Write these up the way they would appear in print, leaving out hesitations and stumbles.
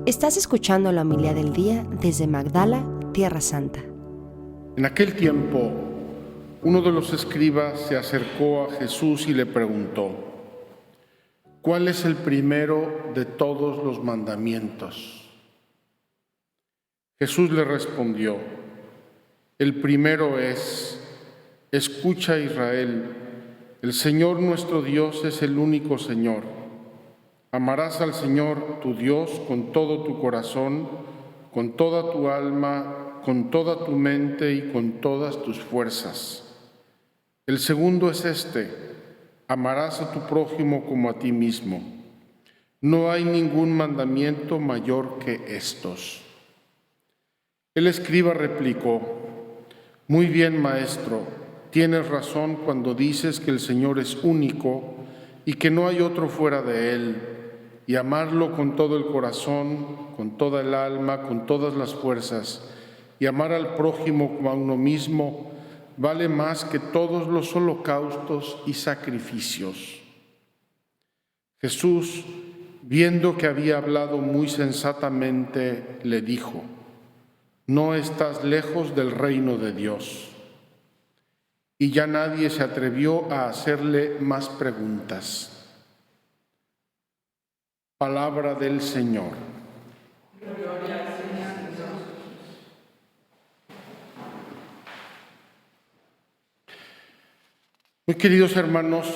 Estás escuchando la homilía del día desde Magdala, Tierra Santa. En aquel tiempo, uno de los escribas se acercó a Jesús y le preguntó: ¿cuál es el primero de todos los mandamientos? Jesús le respondió: el primero es: escucha, Israel, el Señor nuestro Dios es el único Señor. Amarás al Señor tu Dios con todo tu corazón, con toda tu alma, con toda tu mente y con todas tus fuerzas. El segundo es este: amarás a tu prójimo como a ti mismo. No hay ningún mandamiento mayor que estos. El escriba replicó: muy bien, maestro, tienes razón cuando dices que el Señor es único y que no hay otro fuera de Él, y amarlo con todo el corazón, con toda el alma, con todas las fuerzas, y amar al prójimo como a uno mismo, vale más que todos los holocaustos y sacrificios. Jesús, viendo que había hablado muy sensatamente, le dijo: no estás lejos del reino de Dios. Y ya nadie se atrevió a hacerle más preguntas. Palabra del Señor. Gloria al Señor Jesús. Muy queridos hermanos,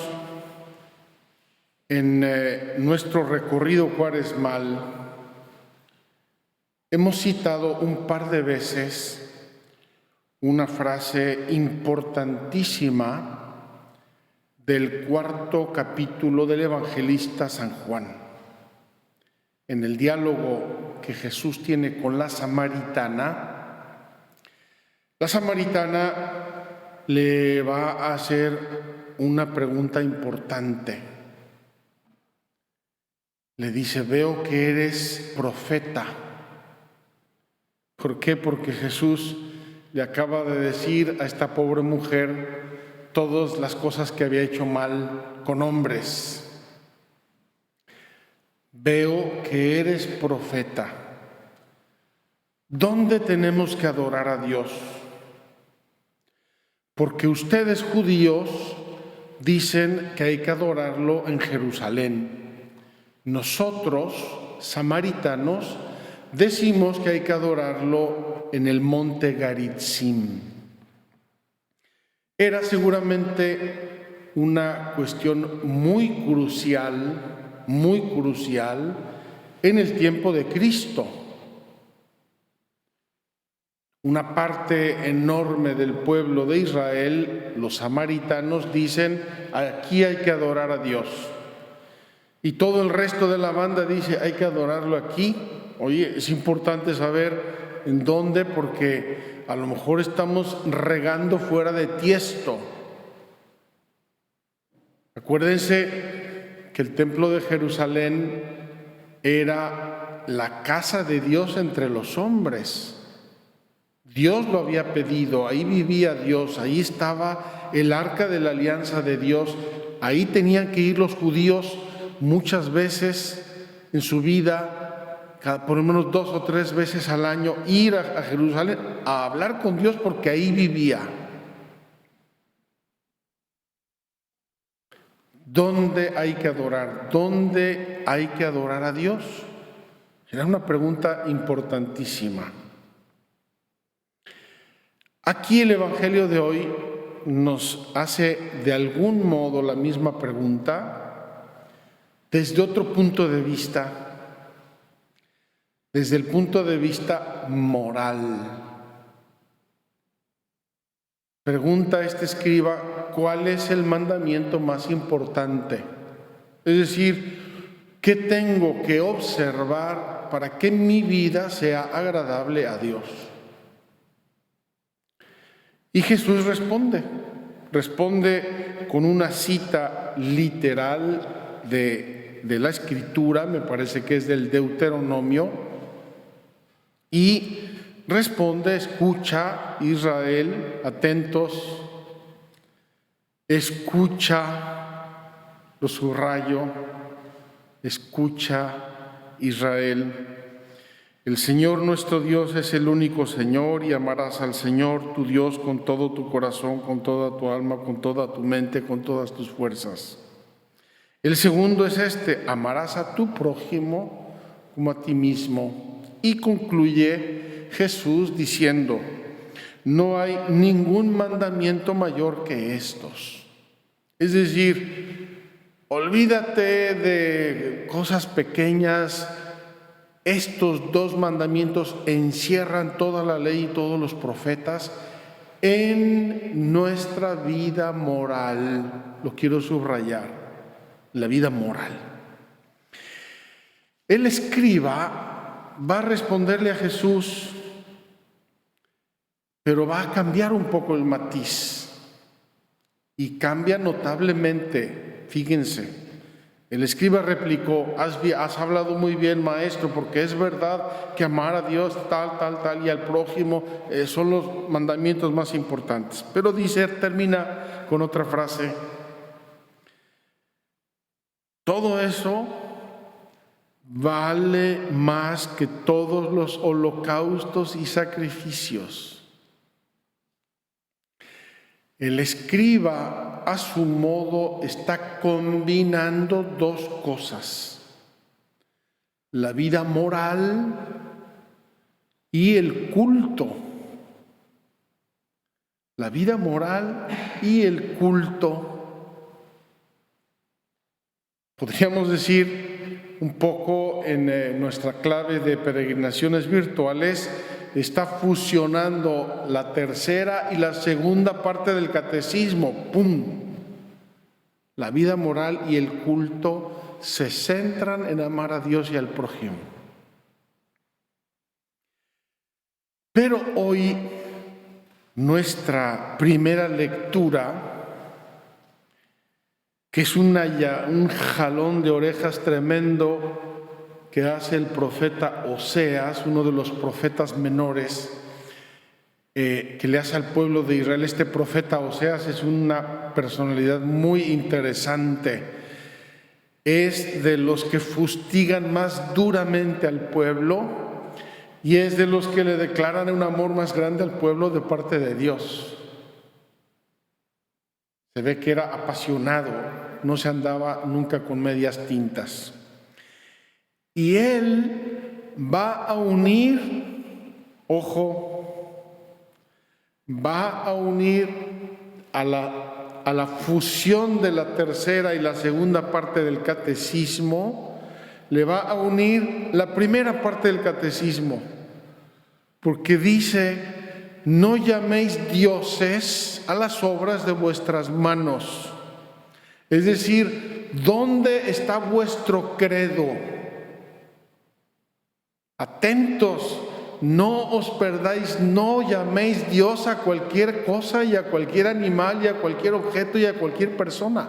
en nuestro recorrido cuaresmal hemos citado un par de veces una frase importantísima del cuarto capítulo del evangelista San Juan. En el diálogo que Jesús tiene con la samaritana le va a hacer una pregunta importante. Le dice: veo que eres profeta. ¿Por qué? Porque Jesús le acaba de decir a esta pobre mujer todas las cosas que había hecho mal con hombres. Veo que eres profeta. ¿Dónde tenemos que adorar a Dios? Porque ustedes, judíos, dicen que hay que adorarlo en Jerusalén. Nosotros, samaritanos, decimos que hay que adorarlo en el monte Garitzim. Era seguramente una cuestión muy crucial en el tiempo de Cristo. Una parte enorme del pueblo de Israel, los samaritanos, dicen: aquí hay que adorar a Dios. Y todo el resto de la banda dice: hay que adorarlo aquí. Oye, es importante saber en dónde, porque a lo mejor estamos regando fuera de tiesto. Acuérdense que el templo de Jerusalén era la casa de Dios entre los hombres. Dios lo había pedido, ahí vivía Dios, ahí estaba el arca de la alianza de Dios, ahí tenían que ir los judíos muchas veces en su vida, por lo menos 2 o 3 veces al año, ir a Jerusalén a hablar con Dios, porque ahí vivía. ¿Dónde hay que adorar? ¿Dónde hay que adorar a Dios? Era una pregunta importantísima. Aquí el Evangelio de hoy nos hace de algún modo la misma pregunta desde otro punto de vista, desde el punto de vista moral. Pregunta este escriba: ¿cuál es el mandamiento más importante? Es decir, ¿qué tengo que observar para que mi vida sea agradable a Dios? Y Jesús responde con una cita literal de la Escritura, me parece que es del Deuteronomio, y responde: escucha, Israel, atentos, escucha, lo subrayo, escucha, Israel. El Señor nuestro Dios es el único Señor y amarás al Señor tu Dios con todo tu corazón, con toda tu alma, con toda tu mente, con todas tus fuerzas. El segundo es este: amarás a tu prójimo como a ti mismo. Y concluye Jesús diciendo: no hay ningún mandamiento mayor que estos. Es decir, olvídate de cosas pequeñas. Estos dos mandamientos encierran toda la ley y todos los profetas en nuestra vida moral. Lo quiero subrayar, la vida moral. El escriba va a responderle a Jesús, pero va a cambiar un poco el matiz y cambia notablemente. Fíjense. El escriba replicó: has hablado muy bien, maestro, porque es verdad que amar a Dios tal, y al prójimo son los mandamientos más importantes. Pero termina con otra frase: todo eso vale más que todos los holocaustos y sacrificios. El escriba, a su modo, está combinando dos cosas: la vida moral y el culto. La vida moral y el culto. Podríamos decir un poco en nuestra clave de peregrinaciones virtuales, está fusionando la tercera y la segunda parte del catecismo. ¡Pum! La vida moral y el culto se centran en amar a Dios y al prójimo. Pero hoy nuestra primera lectura, que es un jalón de orejas tremendo que hace el profeta Oseas, uno de los profetas menores que le hace al pueblo de Israel. Este profeta Oseas es una personalidad muy interesante. Es de los que fustigan más duramente al pueblo y es de los que le declaran un amor más grande al pueblo de parte de Dios. Se ve que era apasionado, no se andaba nunca con medias tintas. Y él va a unir, va a unir a la fusión de la tercera y la segunda parte del catecismo, le va a unir la primera parte del catecismo, porque dice: no llaméis dioses a las obras de vuestras manos. Es decir, ¿dónde está vuestro credo? Atentos, no os perdáis, no llaméis Dios a cualquier cosa y a cualquier animal y a cualquier objeto y a cualquier persona.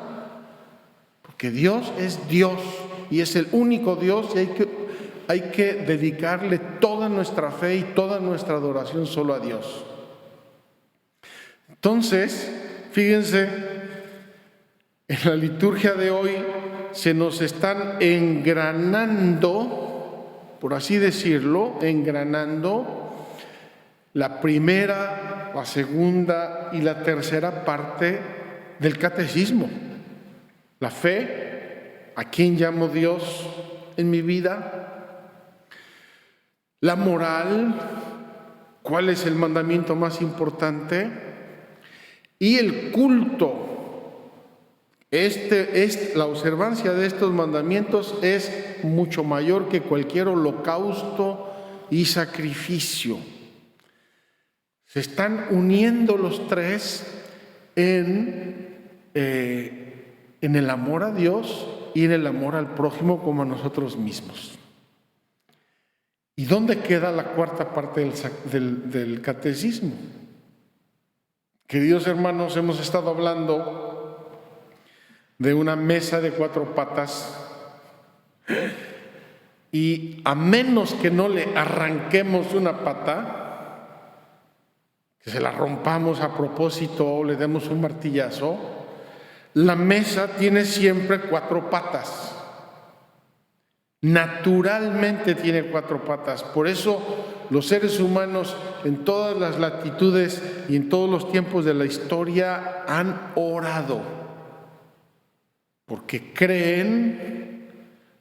Porque Dios es Dios y es el único Dios y hay que dedicarle toda nuestra fe y toda nuestra adoración solo a Dios. Entonces, fíjense, en la liturgia de hoy se nos están engranando, por así decirlo, la primera, la segunda y la tercera parte del catecismo. La fe, ¿a quién llamo Dios en mi vida? La moral, ¿cuál es el mandamiento más importante? Y el culto. La observancia de estos mandamientos es mucho mayor que cualquier holocausto y sacrificio. Se están uniendo los tres en el amor a Dios y en el amor al prójimo como a nosotros mismos. ¿Y dónde queda la cuarta parte del catecismo? Queridos hermanos, hemos estado hablando de una mesa de 4 patas y a menos que no le arranquemos una pata, que se la rompamos a propósito o le demos un martillazo, la mesa tiene siempre 4 patas. Naturalmente tiene 4 patas. Por eso los seres humanos en todas las latitudes y en todos los tiempos de la historia han orado. Porque creen,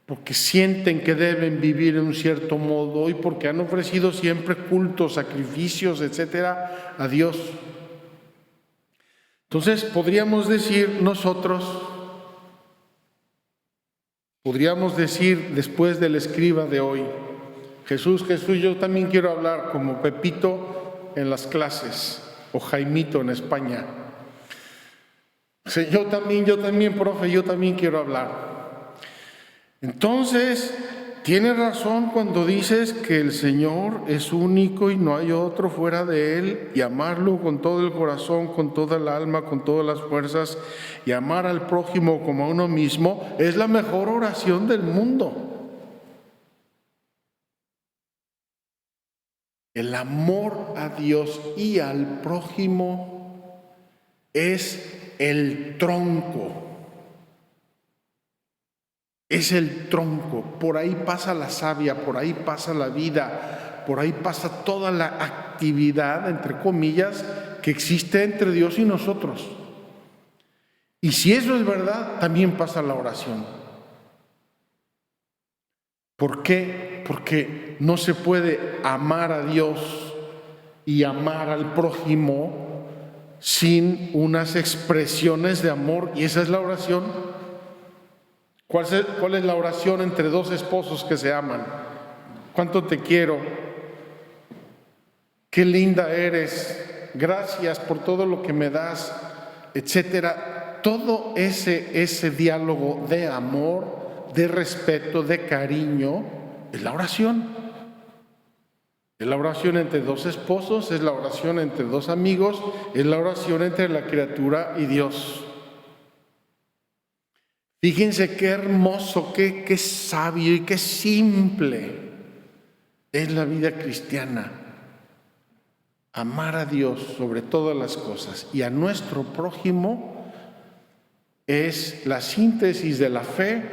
porque sienten que deben vivir en un cierto modo y porque han ofrecido siempre cultos, sacrificios, etcétera, a Dios. Entonces podríamos decir después del escriba de hoy, Jesús, yo también quiero hablar como Pepito en las clases, o Jaimito en España. Yo también, profe, yo también quiero hablar. Entonces, tienes razón cuando dices que el Señor es único y no hay otro fuera de Él, y amarlo con todo el corazón, con toda el alma, con todas las fuerzas, y amar al prójimo como a uno mismo, es la mejor oración del mundo. El amor a Dios y al prójimo es el tronco. Es el tronco. Por ahí pasa la savia, por ahí pasa la vida, por ahí pasa toda la actividad, entre comillas, que existe entre Dios y nosotros. Y si eso es verdad, también pasa la oración. ¿Por qué? Porque no se puede amar a Dios y amar al prójimo sin unas expresiones de amor, y esa es la oración. ¿Cuál es la oración entre 2 esposos que se aman? ¿Cuánto te quiero? Qué linda eres, gracias por todo lo que me das, etcétera. Todo ese diálogo de amor, de respeto, de cariño, es la oración. Es la oración entre 2 esposos, es la oración entre 2 amigos, es la oración entre la criatura y Dios. Fíjense qué hermoso, qué sabio y qué simple es la vida cristiana. Amar a Dios sobre todas las cosas y a nuestro prójimo es la síntesis de la fe,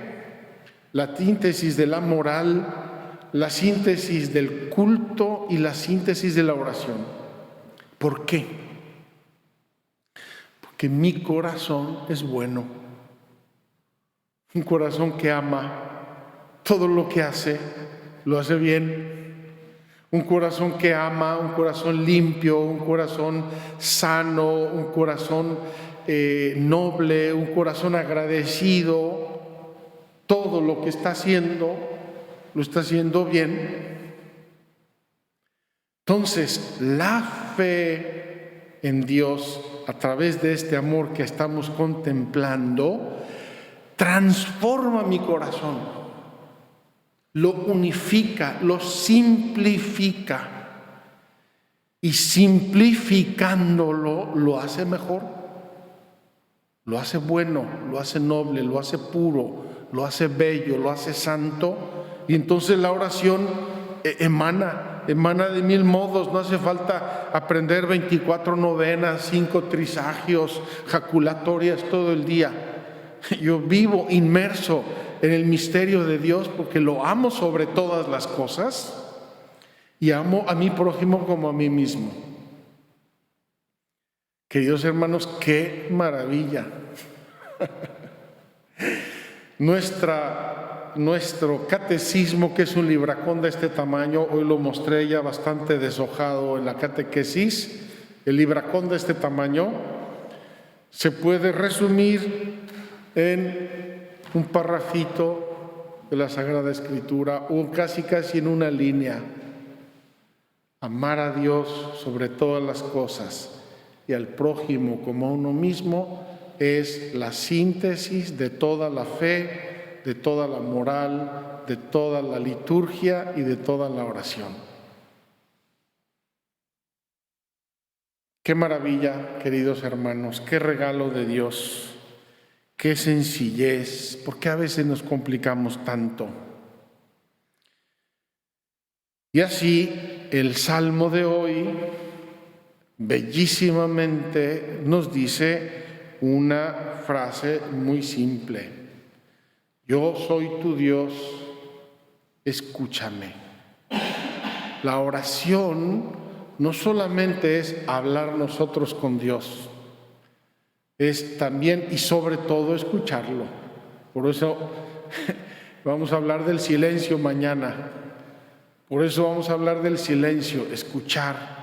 la síntesis de la moral, la síntesis del culto y la síntesis de la oración. ¿Por qué? Porque mi corazón es bueno. Un corazón que ama, todo lo que hace, lo hace bien. Un corazón que ama, un corazón limpio, un corazón sano, un corazón noble, un corazón agradecido. Todo lo que está haciendo, lo está haciendo bien. Entonces, la fe en Dios, a través de este amor que estamos contemplando, transforma mi corazón, lo unifica, lo simplifica, y simplificándolo lo hace mejor, lo hace bueno, lo hace noble, lo hace puro, lo hace bello, lo hace santo. Y entonces la oración emana de 1000 modos. No hace falta aprender 24 novenas, 5 trisagios, jaculatorias todo el día. Yo vivo inmerso en el misterio de Dios porque lo amo sobre todas las cosas y amo a mi prójimo como a mí mismo. Queridos hermanos, qué maravilla. Nuestro catecismo, que es un libracón de este tamaño, hoy lo mostré ya bastante deshojado en la catequesis. El libracón de este tamaño se puede resumir en un parrafito de la Sagrada Escritura, o casi en una línea. Amar a Dios sobre todas las cosas y al prójimo como a uno mismo es la síntesis de toda la fe, de toda la moral, de toda la liturgia y de toda la oración. Qué maravilla, queridos hermanos, qué regalo de Dios, qué sencillez, ¿por qué a veces nos complicamos tanto? Y así el Salmo de hoy bellísimamente nos dice una frase muy simple: yo soy tu Dios escúchame. La oración no solamente es hablar nosotros con Dios, es también y sobre todo escucharlo. Por eso vamos a hablar del silencio mañana. Por eso vamos a hablar del silencio, escuchar.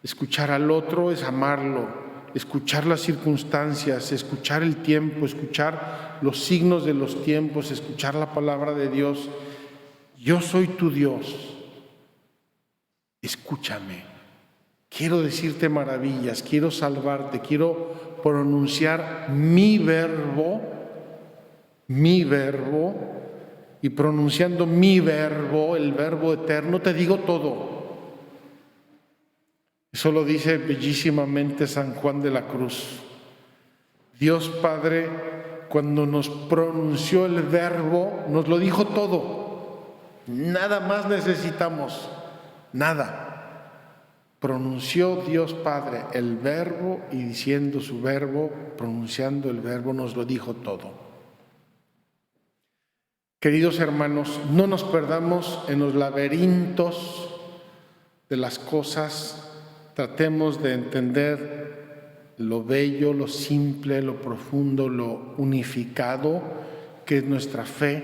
Escuchar al otro es amarlo, escuchar las circunstancias, escuchar el tiempo, escuchar los signos de los tiempos, escuchar la palabra de Dios. Yo soy tu Dios, escúchame. Quiero decirte maravillas, quiero salvarte, quiero pronunciar mi verbo, y pronunciando mi verbo, el verbo eterno, te digo todo. Eso lo dice bellísimamente San Juan de la Cruz. Dios Padre, cuando nos pronunció el verbo, nos lo dijo todo. Nada más necesitamos, nada. Pronunció Dios Padre el verbo y diciendo su verbo, pronunciando el verbo, nos lo dijo todo. Queridos hermanos, no nos perdamos en los laberintos de las cosas. Tratemos de entender lo bello, lo simple, lo profundo, lo unificado que es nuestra fe,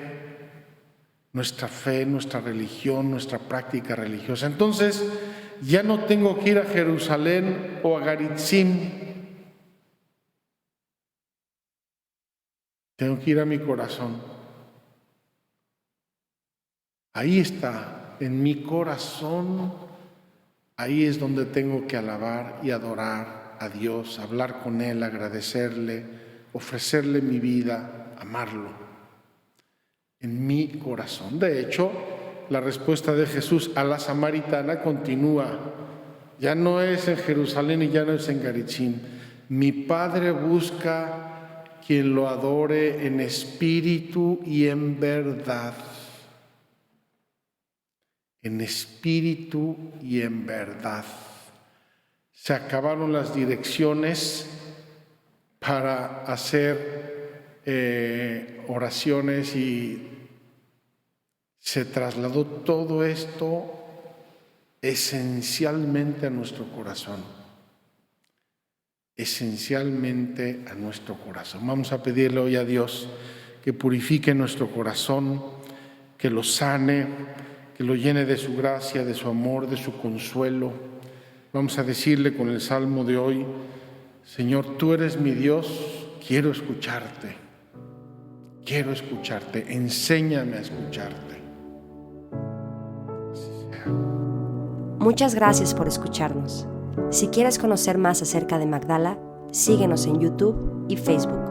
nuestra religión, nuestra práctica religiosa. Entonces, ya no tengo que ir a Jerusalén o a Garitzim. Tengo que ir a mi corazón. Ahí está, en mi corazón. Ahí es donde tengo que alabar y adorar a Dios, hablar con Él, agradecerle, ofrecerle mi vida, amarlo. En mi corazón. De hecho, la respuesta de Jesús a la samaritana continúa. Ya no es en Jerusalén y ya no es en Garitzim. Mi Padre busca quien lo adore en espíritu y en verdad. En espíritu y en verdad. Se acabaron las direcciones para hacer oraciones y se trasladó todo esto esencialmente a nuestro corazón. Esencialmente a nuestro corazón. Vamos a pedirle hoy a Dios que purifique nuestro corazón, que lo sane, que lo llene de su gracia, de su amor, de su consuelo. Vamos a decirle con el salmo de hoy: Señor, tú eres mi Dios, quiero escucharte, enséñame a escucharte. Así sea. Muchas gracias por escucharnos. Si quieres conocer más acerca de Magdala, síguenos en YouTube y Facebook.